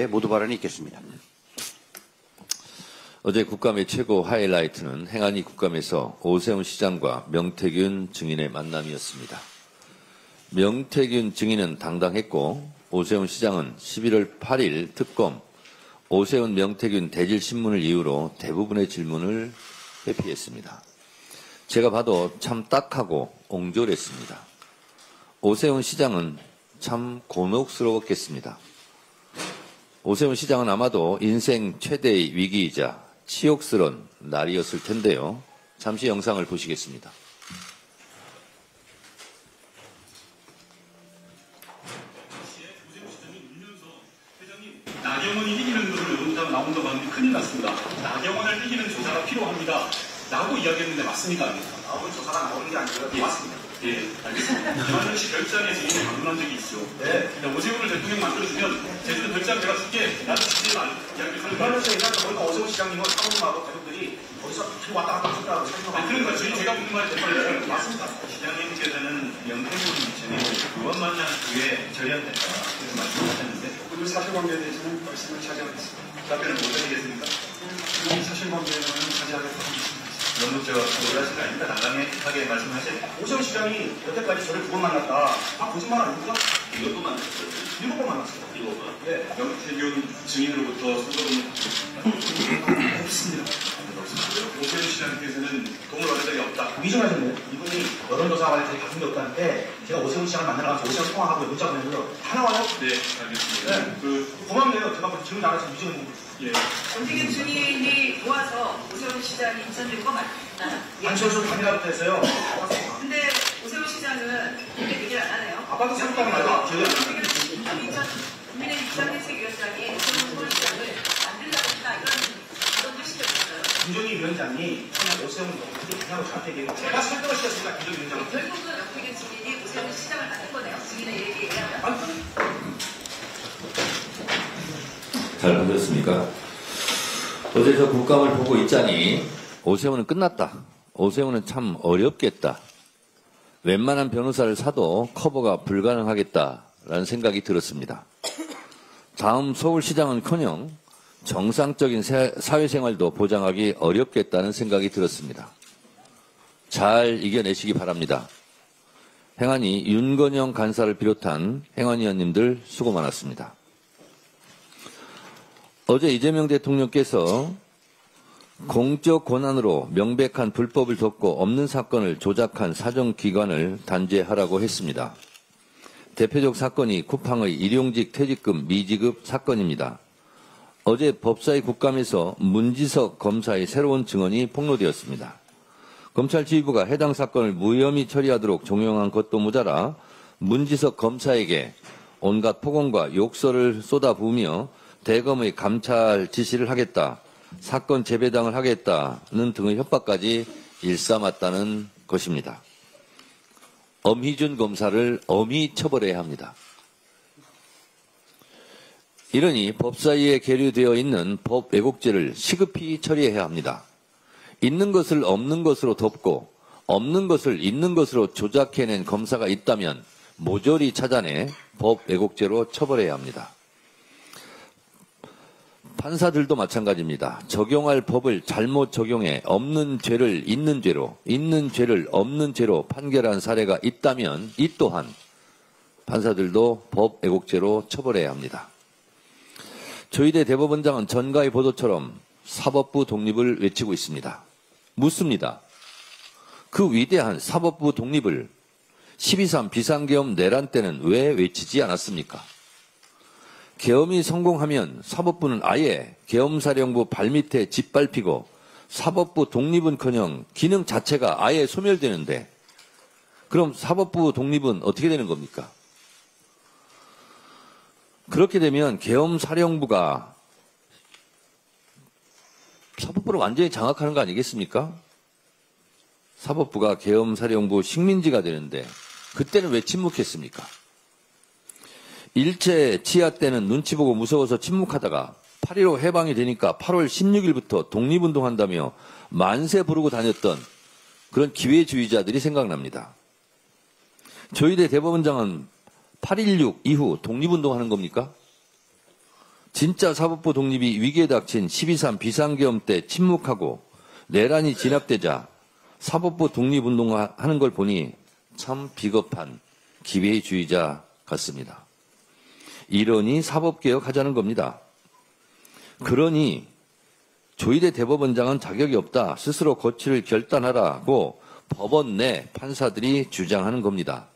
모두 발언이 있겠습니다. 어제 국감의 최고 하이라이트는 행안위 국감에서 오세훈 시장과 명태균 증인의 만남이었습니다. 명태균 증인은 당당했고 오세훈 시장은 11월 8일 특검 오세훈 명태균 대질 신문을 이유로 대부분의 질문을 회피했습니다. 제가 봐도 참 딱하고 옹졸했습니다. 오세훈 시장은 참 곤혹스러웠겠습니다. 오세훈 시장은 아마도 인생 최대의 위기이자 치욕스러운 날이었을 텐데요. 잠시 영상을 보시겠습니다. 나경원이 이기는 것을 여론조사가 나온다고 하는데 큰일 났습니다. 나경원을 이기는 조사가 필요합니다. 라고 이야기했는데 맞습니까? 나오는 조사가 나오는 게 아니고요. 예, 맞습니다. 예, 알겠습니다. 김한정 씨 별장에 지인이 방문한 적이 있죠. 네. 오세훈을 대통령 만들어주면 제주도 별장 내가 줄게. 나도 주지 말 이야기를 하는 김한정 씨 얘기하다 보니까 오세훈 시장님은 사모님하고 가족들이 거기서 뒤로 왔다 갔다 하셨다고 생각하고. 그러니까 제가 묻는 말이 대답을 맞습니다. 시장님께서는 명태균 전에 의원 만난 후에 절연됐다 이렇게 말씀하셨는데 그 사실관계에 대해서는 말씀을 자제하겠습니다. 답변을 못 드리겠습니까? 이 사실관계는 자제하겠습니다. 너무 놀라신 거 아닙니까? 당당하게 말씀하세요. 오세훈 시장이 여태까지 저를 2번 만났다. 거짓말 아닙니까? 몇 번 만났어요? 7번 만났어요. 7번? 네. 명태균 증인으로부터 수고금 없습니다. 오세훈 시장께서는 돈을 받은 적이 없다. 위증하셨네요. 이분이 여론조사 관련해서 받은 게 없다는데 제가 오세훈 시장을 만나러 가서 오세훈 통화하고 문자 보내면서 다 나와요. 네, 알겠습니다. 네. 고맙네요. 제가 무슨 질문 안 해서 위증을 예. 명태균 증인이 도와서 오세훈 시장이 인천된 거 맞나요? 안철수 단일화부터 했어요. 근데 오세훈 시장은 그렇게 얘기를 안 하네요. 아빠도 생각하는 말도 기억이 안 나요. 인천 국민의힘 비상대책위원장이 오세훈 시장을 만들려고 했다 이런 뜻이 있어요. 김종희 위원장이 처음에 오세훈 그렇게 그냥 저한테 얘기해요. 제가 설득을 시켰으니까 김종희 위원장은. 결국은 명태균 증인이 오세훈 시장을 만든 거네요. 증인의 얘기에 의하면. 잘 보셨습니까? 어제 저 국감을 보고 있자니 오세훈은 끝났다. 오세훈은 참 어렵겠다. 웬만한 변호사를 사도 커버가 불가능하겠다라는 생각이 들었습니다. 다음 서울시장은커녕 정상적인 사회생활도 보장하기 어렵겠다는 생각이 들었습니다. 잘 이겨내시기 바랍니다. 행안위 윤건영 간사를 비롯한 행안위원님들 수고 많았습니다. 어제 이재명 대통령께서 공적 권한으로 명백한 불법을 덮고 없는 사건을 조작한 사정기관을 단죄하라고 했습니다. 대표적 사건이 쿠팡의 일용직 퇴직금 미지급 사건입니다. 어제 법사위 국감에서 문지석 검사의 새로운 증언이 폭로되었습니다. 검찰 지휘부가 해당 사건을 무혐의 처리하도록 종용한 것도 모자라 문지석 검사에게 온갖 폭언과 욕설을 쏟아부으며 대검의 감찰 지시를 하겠다, 사건 재배당을 하겠다는 등의 협박까지 일삼았다는 것입니다. 엄희준 검사를 엄히 처벌해야 합니다. 이러니 법사위에 계류되어 있는 법 왜곡죄를 시급히 처리해야 합니다. 있는 것을 없는 것으로 덮고 없는 것을 있는 것으로 조작해낸 검사가 있다면 모조리 찾아내 법 왜곡죄로 처벌해야 합니다. 판사들도 마찬가지입니다. 적용할 법을 잘못 적용해 없는 죄를 있는 죄로, 있는 죄를 없는 죄로 판결한 사례가 있다면 이 또한 판사들도 법 왜곡죄로 처벌해야 합니다. 조희대 대법원장은 전가의 보도처럼 사법부 독립을 외치고 있습니다. 묻습니다. 그 위대한 사법부 독립을 12.3 비상계엄 내란 때는 왜 외치지 않았습니까? 계엄이 성공하면 사법부는 아예 계엄사령부 발밑에 짓밟히고 사법부 독립은커녕 기능 자체가 아예 소멸되는데 그럼 사법부 독립은 어떻게 되는 겁니까? 그렇게 되면 계엄사령부가 사법부를 완전히 장악하는 거 아니겠습니까? 사법부가 계엄사령부 식민지가 되는데 그때는 왜 침묵했습니까? 일제 치하 때는 눈치 보고 무서워서 침묵하다가 8.15 해방이 되니까 8월 16일부터 독립운동한다며 만세 부르고 다녔던 그런 기회주의자들이 생각납니다. 조희대 대법원장은 8.16 이후 독립운동하는 겁니까? 진짜 사법부 독립이 위기에 닥친 12.3 비상계엄 때 침묵하고 내란이 진압되자 사법부 독립운동하는 걸 보니 참 비겁한 기회주의자 같습니다. 이러니 사법개혁하자는 겁니다. 그러니 조희대 대법원장은 자격이 없다. 스스로 고치를 결단하라고 법원 내 판사들이 주장하는 겁니다.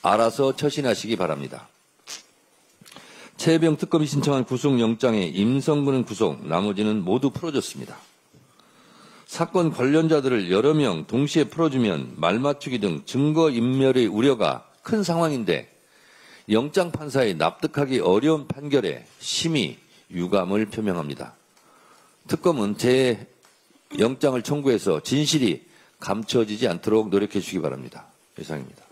알아서 처신하시기 바랍니다. 최혜병 특검이 신청한 구속영장에 임성근은 구속, 나머지는 모두 풀어줬습니다. 사건 관련자들을 여러 명 동시에 풀어주면 말맞추기 등 증거인멸의 우려가 큰 상황인데 영장 판사의 납득하기 어려운 판결에 심히 유감을 표명합니다. 특검은 재영장을 청구해서 진실이 감춰지지 않도록 노력해 주시기 바랍니다. 이상입니다.